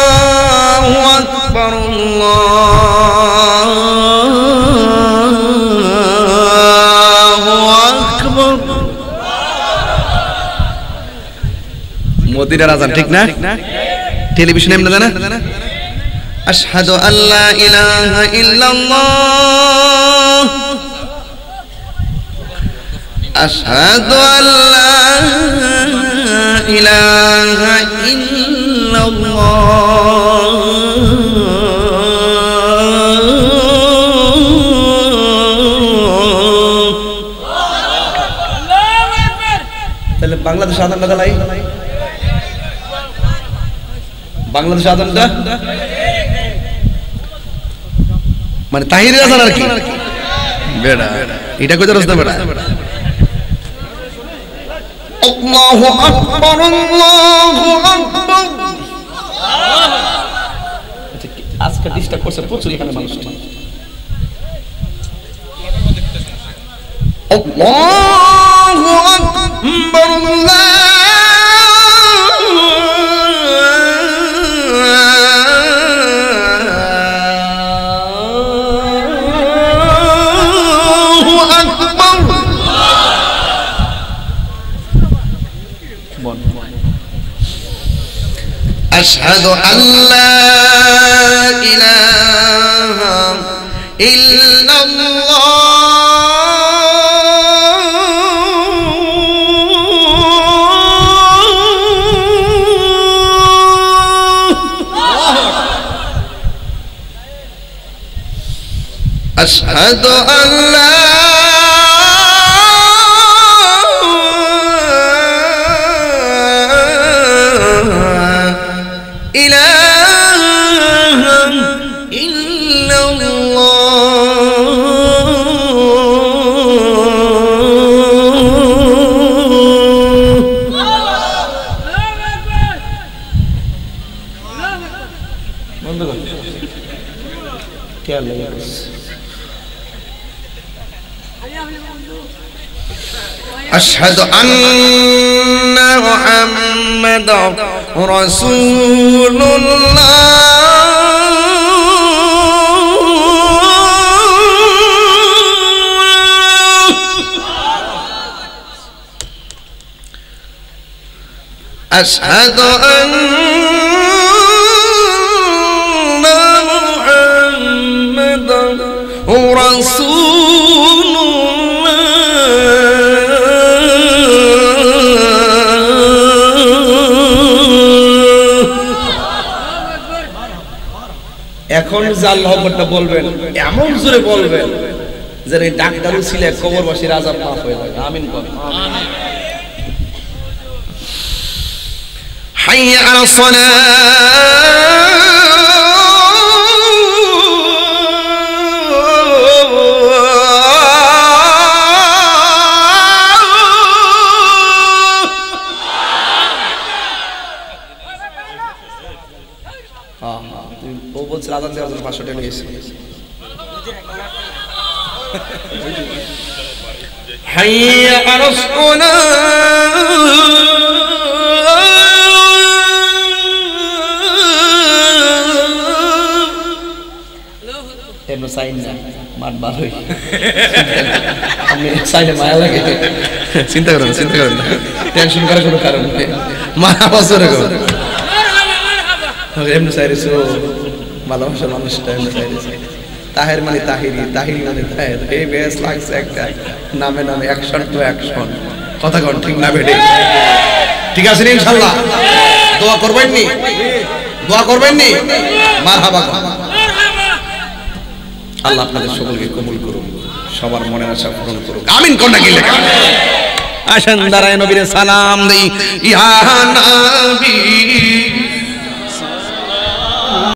আল্লাহু আকবার আল্লাহু আকবার। মদিনার আযান ঠিক না? টেলিভিশনে এমনি জানা? আশহাদু আল্লা ইলাহা ইল্লাল্লাহ আশহাদু আল্লা ইলাহা ইল্লাল্লাহ। তাহলে বাংলাদেশ আযানটা চালাই, বাংলাদেশ আযানটা মানে তাহিরের আযান আর কি বেড়া, এটা কইতে রাস্তা বেড়া। আল্লাহু আকবার আল্লাহু আকবার। আজকে ডিস্টার্ব করছে প্রচুর এখানে মানুষ। আল্লাহু আকবার أشهد أن لا إله إلا الله أشهد أن لا أشهد أن محمدا رسول الله أشهد أن محمدا رسول এখন যে আল্লাহু আকবারটা বলবেন এমন জোরে বলবেন যে এই ডাক্তার ছিলে কবরবাসীর আযাব মাফ হয়ে যাবে। আমিন বল। আমিন। হাইয়া আলাস সালাহ ও বলছে আযান দেওয়ার জন্য 500 টাকা নিয়েছে। হাইয়া আলাস সালাহ এমন সাইন না মার ভালোই আমি সাইনে মায়া লাগে। চিন্তা করো না, চিন্তা করো না, টেনশন করার কোনো কারণ নেই। মায়া বছরে করো এমনি সাইরেছো ভালোবাসার মানুষটা এমনি সাইরেছে। তাহের মানে তাহিরি, তাহিরি মানে তাহের। এই বেশ লাগছে একটা নামে নামে অ্যাকশন টু অ্যাকশন। কথা কোন ঠিক না বেটে? ঠিক আছে ইনশাআল্লাহ? দোয়া করবেন নি? দোয়া করবেন নি? মারহাবা। আল্লাহ আপনাদের সকলকে কবুল করুন, সবার মনের আশা পূরণ করুন। আমিন কোন নাকি লেখা? আসেন দাঁড়ায় নবীর সালাম দেই। ইয়া নবী